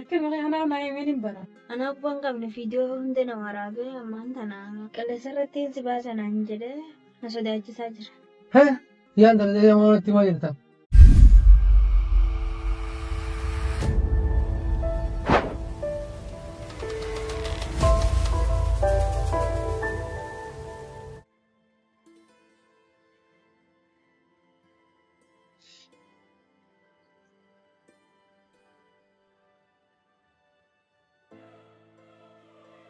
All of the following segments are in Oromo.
لكن أنا نايمين برا. أنا أبغى قبل فيديو عندنا ورابي أما أنتنا كلا سرتين سباسة نانجده نسوداج ساجر. ها يا أنت اللي ما تبغى يرتا.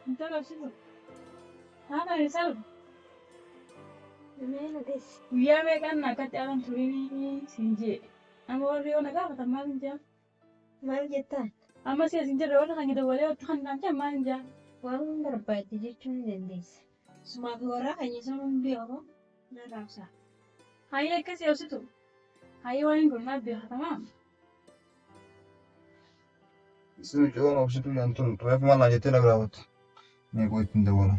أنت لو شنو؟ أنا رسالة. مين هذس؟ ويا ميكان نكت أنا تريني سنجي. أنا وريو نكاح تمام نجا. ما جتان. أما سيا سنجي رولا خاني دوالي وتخان نجا ما نجا. وأنا بربايت جيتون دنديس. سما بورا كني سما بيوه نرافسا. هاي كسي أوسيتو. هاي وين قلنا بيها تمام. Sisi jual opsi tu yang tu, tu apa malah jadi lagi rawat. Ni aku itu dah bola.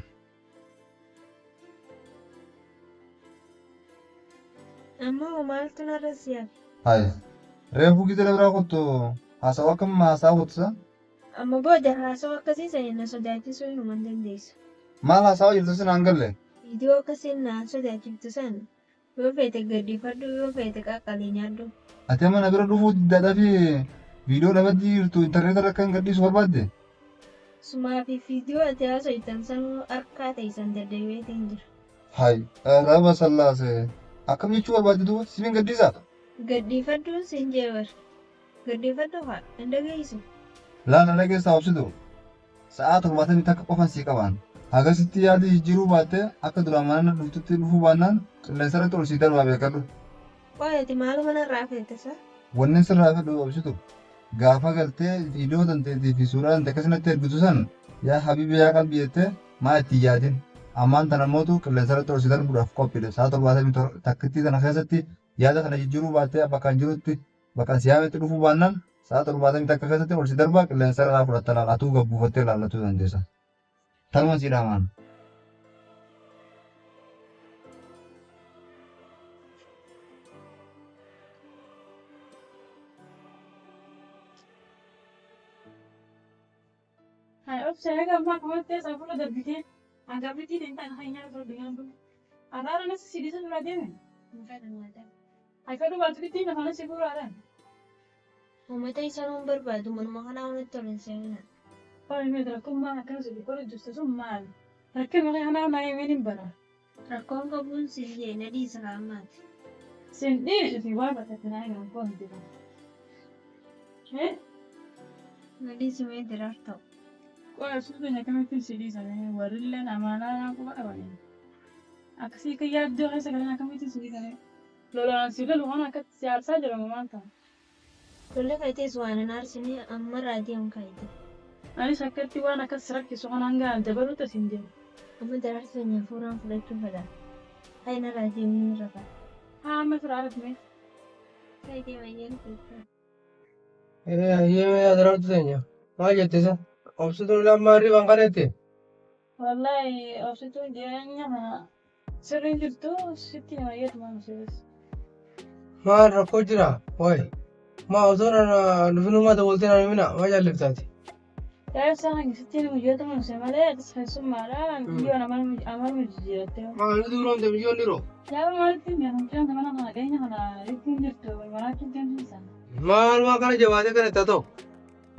أما وما ألتنا رسيا. Hai, refu kita lagi rawat tu. Asa wakam masa awat sa? أما بودا هاسوا كسي سينا سوداج سوي نمان دنديس. Malah sawa itu sen anggal le. فيديو كسي نا سوداج تسان. وفيت قدي فدو وفيت كاكالي نادو. Ati mana biro dufu dada fi video dapat di tu internet rakan gadis berbade. سما في فيديو أتيا سويتان سانو أركا تيسان دردوي تنجر. Hai, raba sallah se. Akam ni cuar bade tu, sini gadis ah? قدي فدو سنجر. قدي فدو ها عندك يسو. Lah lagi sa opsi tu. Saat hormatan kita kapan sih kawan? Agar setiap di jiru bate, aku dulu mana lutu lufu banan, lesar tu sitar babe kalu. Wah, ti malu mana rafa tesa? Wannan sun rafa da opsi tu. Gafa galte video dan te fisura dan kasana te butusan. Ya habibi ya kan biete, ma tiyadin. Aman tanam motu lesar tu sitar buraf kopi le. Saat hormatan itu takiti dan akhirati ya dah kana jiru bate apa kan jiru tu, bahkan siapa itu lufu banan. Saat hormatan kita kasana te sitar bak lesar rafa ratala atu gabu hotel ala tu dan desa. Thalman siraman. Hai op saya gampang kamu tes aku udah bikin. Anggap itu tentang hanya kalau dengan tu. Ada orang nasi sidi sana ada ni. Mungkin ada. Hai kalau batu itu nak mana sih pura ada. Mama tadi sana berbadu mana makan awal itu lensa. Oh ini dah kum mana kan sih kalau justru semua. Rakyat mereka anak naimin bara. Rakon kabun sih nadi selamat. Sendiri sih wah baca tenang dengan kau nanti. Nadi semua terarto. Kau sudah nak kami tu sidi sana. Warillah nama aku apa ni? Aksi kaya dua hari sekarang kami tu sidi sana. Lalu sila luar nak siar saja orang mantap. Kalau kata suara nar sini amma radio ang kaitu. Ani sakit tiwa nak serak kisukan angga jabaru tu sindi. Amma terarto nya furang fulai tu pada. Hai na radio ni rapa. Haa mefrarat me. Kaitu mayen kita. ये मैं अदर तो नहीं है माँ कहते हैं अब से तो लम्बा बंगा रहते Wallahi waktu itu dia nyama sering gitu siti ayat manusia. माँ रखो जरा ओए माँ उधर ना नुफिनु माँ तो बोलते ना मिना माँ जाल लगता थी Ya sana siti ni mujud manusia malah saya sumara dia amal mujud tu. माँ नु दूर हम तो मिल रो Ya malah tu dia macam mana nak ada yang nak rikin gitu malah tu dia bisa. माँ माँ का जवाब करे तो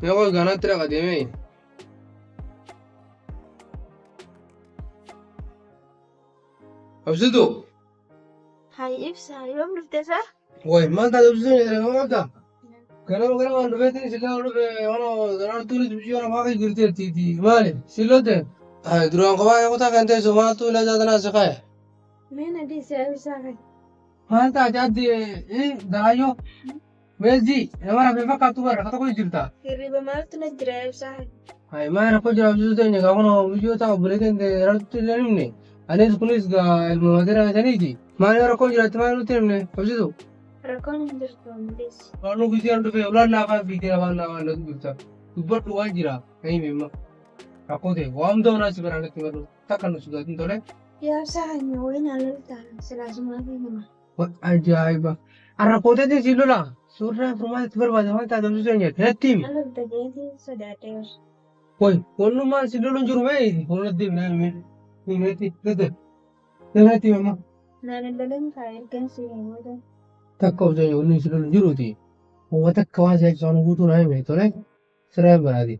मैं कोई गाना तेरा का दे में अब से तो Hai ifsa, ibam luftesa? ओए माँ था अब से नहीं माँ था गाना वगैरह मान रहे थे सिला और गाना तू ने तुझे और माँ की गिरती थी माले सिलो थे हाय दुरान कबाय को था कहते सो माँ तू ले जाता ना सकाए Main nadi saya ifsa kan. हाँ था जाती दवाइयों बेजी हमारा बेफा का तू रखा तो कोई जिरता Kiri bamal tu na jira ifsa kan. हाय मैं रखो जवाब जो तो नहीं गाना वीडियो था बोले थे रट तो नहीं ने अने पुलिस का मदर जानी थी मारे रखो जरा तुम्हारे उतरे ने अब से तो Rakon ndir tu amlis. कानू किसी अंडर पे उलार ना का भी तेरा वाला ना लग बिरता ऊपर टू आ जिरा कहीं भी मां रखो दे वाम दो ना सिबराने तुम्हारे तकन सुधा तुम तो ले Ya ifsa kan yo ina lulta. Sila semua ni mah. बहुत अजाइब अरे रखो दे सिलो ला Suuraa furmaatti barbaada waan taate obsuu nyaate natti himi. Ala dageetii sodaatee Woy wannummaan si loluun jiru mee fuuldratti himnaa himee himatti natti himama. naan dalan ergan si booda. Takka obsuu nyaate wanni si loluun jiruuti. Uummata akka waan si ajjisaan guutuu naa himee tole sirraa biraati.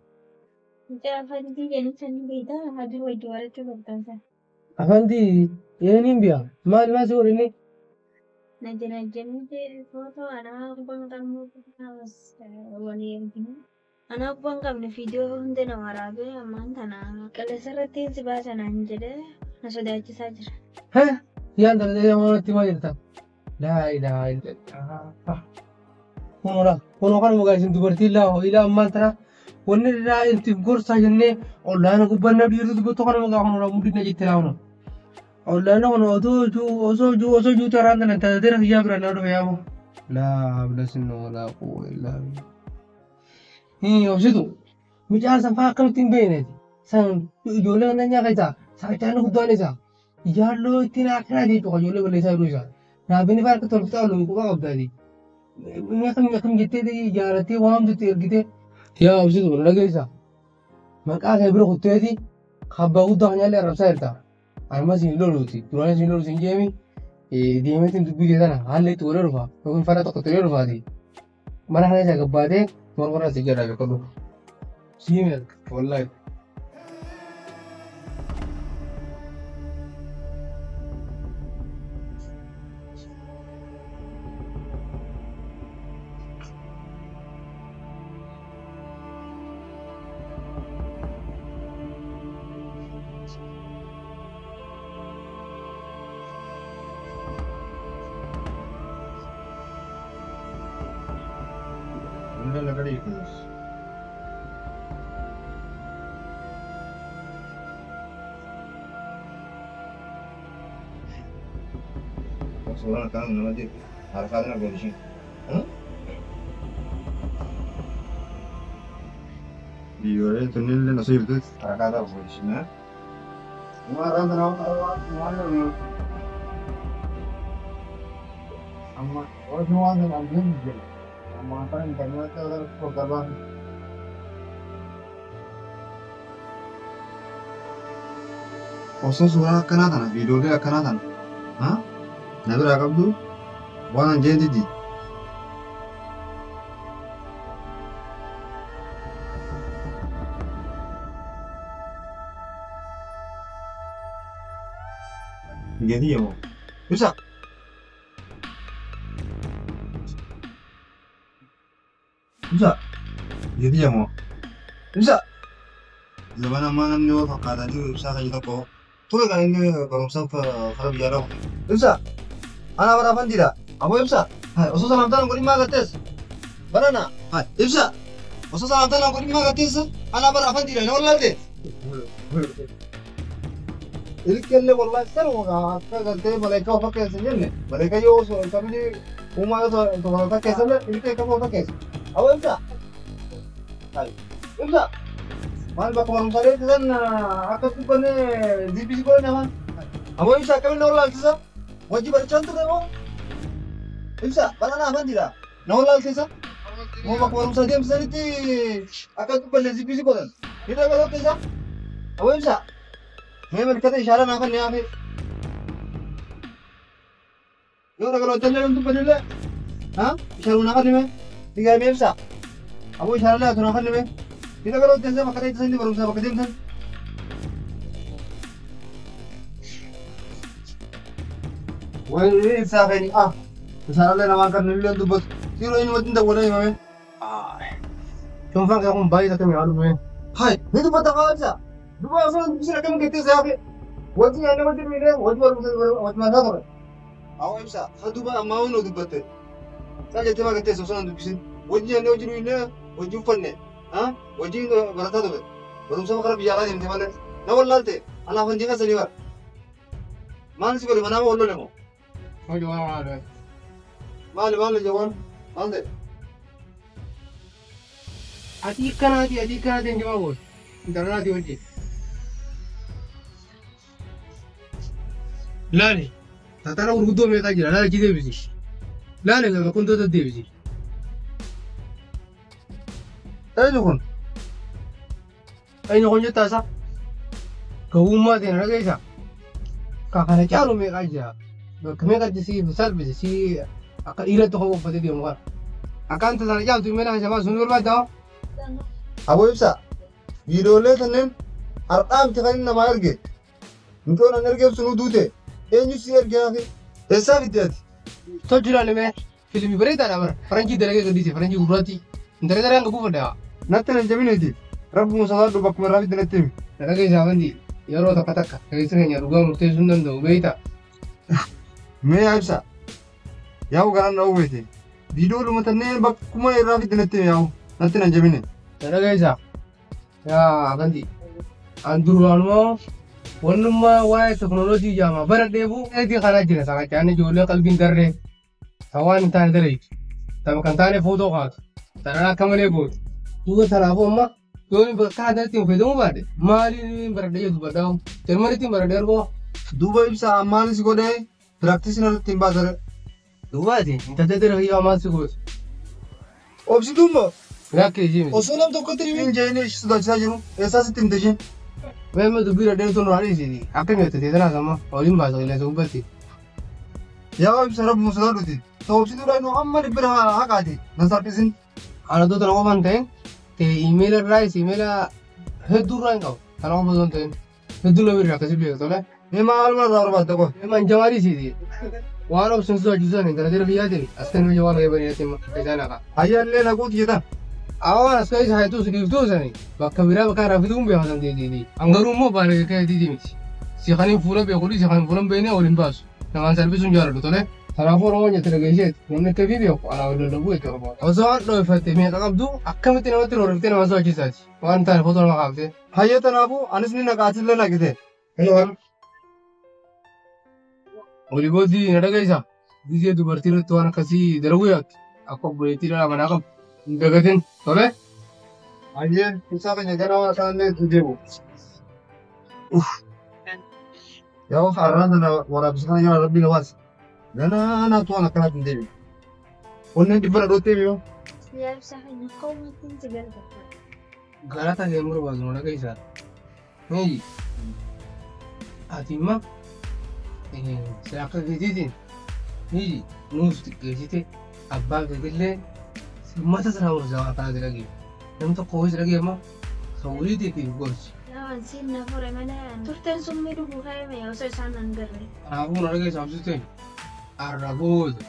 Mucaa afaantii kennisan beektaa hajuu wajjin walachuu barbaansa. Afantii eenyuun biyaa maal si godhinni? Najjanajjanii footoo anaa abbaan qabnu walii erginu. Anaa abbaan qabne viidiyoo hunda nama waraabee ammaan tana qilleensa irratti si baasanaan jedhee na sodaachisaa jira. Yaan dalatee namoonni maal jirta? Laa ilaa ilaa. Kunoo kan mugaa isin dubartii ilaa ammaan tana wanni irraa itti gorsaa jennee ollaan gubbannaa dhiirri dubbatu kana mugaa kunoo muddina jettee laawuna. Ollaan kun osoo juutu araan kana tajaajila biyyaa biraan naa dhufe yaamu. Laa bilasinoo laa quwwee laa. Obsitu mucaan safaa akkamitti hin beekneeti. Ijoollee kan nyaata isaa saayichaan guddaan isaa ijaarloo ittiin akkanaa jechuudha ijoollee balleessaa jiru isaa. Raabinni fa'aa akka tolfataa oolu quba qabdaati. Akkam jettee ijaarrattee waan jettee ergitee. Yaa obsitu kun dhageessa. Maqaa kee bira kutteeti kabbaa guddaa kan nyaallee arrabsaa jirta. Amma siin loluuti. Duraan siin lolu siin jeemi deemeetiin dubbii sana haalli itti godhee dhufa yookiin fara tokko ta'ee dhufaati. Mana kana isa gabbaatee mormorraa si jedhaa beekamu. Siimel wallahi. Soalnya kan nama dia harusnya boleh sih. Iya, itu nih nasi itu harusnya boleh sih, nah. Kemarin kemarin amma orang yang ambil dia, amma kan internet ada program. Khusus suara kenatan, video dia kenatan, hah? Nabi rakam tu, warna jadi di. Jadi ya mau, bisa. Bisa. Jadi ya mau, bisa. Zaman mana ni orang kata tu bisa kita kok. Tu kan ini kalau sampai kalau biar bisa. Anak berapa tidak? Apa bisa? Hai, usus salam tangan kau lima gates. Banana. Hai, bisa. Usus salam tangan kau lima gates. Anak berapa tidak? Nolal deh. Ini kelle wallah seru kan? Kalau mereka pakai sendiri, mereka yo kami rumah tu pakai sendiri. Ini kamu pakai. Apa bisa? Hai, bisa. Mal bak warung sare itu kan akan tu kan divisi kau nama. Apa bisa? Kami nolal tu sah. Wajib ada contoh kan? Bisa, banana apa tidak? Nolal sisa? Mau bak warung saja misalnya itu akan tu beli divisi kau kan? Tidak kalau sisa? Apa bisa? Memang kata isyarat apa ni apa? Yo kalau jalan untuk beli le, ha? Isyarat apa ni me? Tiga bisa. Apa isyarat le? Atau apa ni me? Tidak kalau jalan makan itu sendiri baru bisa pakai jalan. Wah, ini siapa ni? Isyarat le nama kan nilai tu bos. Kilo ini macam tak boleh me? Cuma faham aku bayi tak kami alu me. Hai, itu mata kau aja. Dua orang bisa kamu kita siapa? Wajib anda macam ni deh, wajib wajib mana tu? Awak bisa. Satu bah mau nak dubbate. Saya jadi macam kita sesuatu nak bisin. Wajib anda wajib ini, wajib fun ni. Wajib tu berata tu. Baru sama kalau biara ni macam mana? Nawal lalte. Anak fun jangan senior. Mana sih kalau mana mau lalu lemo? Mau jual ada. Mana jawan? Ande. Adik kan yang jawab. Darah di wajib. Laani tatara urguddoo meeqa jira laala jidee bisi laala gaba kun tota deebisi Eenyu kun? Eenyu kun jettaa isa? Gowwummaa ta'e na dhageessa. Ka kana caalu meeqaa jira? Bakka meeqatti si salphise si akka dhiiratti koo uffatee deemu kana. Akkaan tasaana caaltu immoo shamaa sun barbaaddaa? Aboo ibsaa. Viidiyoolee kanneen har'aa miti kan inni namaa erge. Mucoon an ergeef sunuu duute. Eenyu si ergee hafe? Eessaa fidde ati? Tolchu ilaalee fiilmii bareedaadha bara. Faranjii dalagee gadhiise faranjii gurraatti. Intalli daree hanga buufadha. Natti hin jabineeti. Rabbuma sodaadhu bakkuma irraa fidde natti himi. Na dhageessaa amantii yeroo takka takka dhageessa keenya dhugaa murteessuu hin danda'u beeyta. Mee yaa ibsaa. Yaa'u garaan dha'uu beete. Viidiyoo dhumatannee bakkuma irraa fidde natti himi yaa'u. Natti hin jabine. Na dhageessaa. Yaa amantii. An duraanumoo wannummaa waa'ee teknooloojii jaamaa bara dheebuu eetii kanaa jira saaqachaan ijoollee qalbiin darree. Sawaan hin taane daleeyti. Tapha kan taane footoo kaatu. Tanaan akka malee gootu. Duuba tanaafuu amma yoon bakka addaatti hin fayyadamuu baadhe maaliin baradhee jedhu badhaa'u. Jarmanitti baradhee argoo. Duuba ibsaa maalis godhee piraaktisii irratti hin baasare. Duubaati intalli dara hiyyaa maal si gootu. Obsituu immoo Lakkee jiimi. osoo nam tokkotti hin jeene ishee sodaachisaa jiru. Eessaa sitti hin tashin? Meemma dubbii radhee tun raadhiisiti. Akka inni hojjetee tanaas amma waliin baasa qilleensa gubbatti. Yaa ibsa rabbuma sodaadhuti. Obsituudhaan nu amma dhibbira haqaati. Na salphisin. Aanatoota nama waan ta'een iimeela irraayis iimeela hedduu irraa hin qabu. Kana qofa osoo hin ta'in hedduu nama irraa akkasii beeku tole. Mee maal irraa barbaadda qofa? Meemma hin jamaadhiisiti. Waan obsin sodaachisan intalatira biyyaatiin as kan biyya waan eebanii irratti himma isaan haqa. Ayyaallee naquuti jedhan. Awaan as keessa haytuu si dhiiftuu sani bakka biraa bakka irraa fituu hin beekasan ta'eeti. Angaruu immoo baala keekeetiiti miti. Si kaniin fuula beekudhi si kaniin fuula hin beekne waliin baasu. Namaan salphisuun jaalladhu tole. Kanaafuu Oromoo jette dhageesseeti. Namni akka fi beeku alaa wal lallabuu itti qabu. Osoo waan dhoofatte meeqa qabdu akkamitti namatti roorriftee nama sodaachisaati. Waan taane footoo nama kaaftee. Hayyee tanaafuu anis ni naqaatillee naqite. Olii booddee na dhageessa. Biyya dubartii irratti waan akkasii dalaguu yaatti. Akka obboleettii dhala manaa qabu. Hin dagatin. Tole. Hayyee ibsaa keenya gara waan isaanillee itti deemu. Yaa har'aan sana waraabisa kana yaa rabbi nawaas. Ganaa naatu waan akkanaatti hin deebiin. Onneen dhibbana dhoottee mi'oo. Yaa ibsaa keenya qawwaatiin si gargaara. Galata kee murbaatu na dhageessa. Hei. Ati imma si akka keetiitiin hei nuus xiqqeessite abbaa keetillee mata sana mursaa waan kana dalagee. Namni tokko ho'is dhagee immoo sawuliitii fi gorsi. Waan siin na fure malee turteen sun miidhaguu kaa'ime osoo isaan nan garre. Kanaafuu na dhageessa absiteen arraboota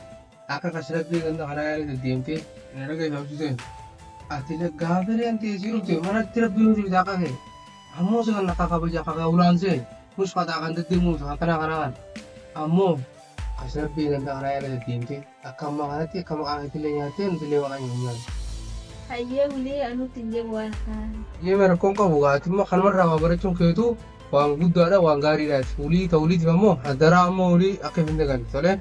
akka kasirratti ganda kanaa yaala deddeemtee na dhageessa absiteen ati gaafa reentee si dhufte manatti rabbii nuti bitaa qake ammoo si kan akka kabaja akka ulaansee nus fataa kan deddeemuutu akkana kanaan ammoo kasirratti ganda kanaa yaala deddeemtee akka ammaa kanatti akka maqaa keetillee nyaattee nutillee maqaa nyaatu. Hayyee ulee anutti hin jedhu waan akkanaa. Yee rakkoon qabu gaatimma kanumarraa waa barachuun keetu waan guddaadha waan gaariidhaati. Ulii ta'uliitiif ammoo daraa ammoo ulii akka hin daganne tole.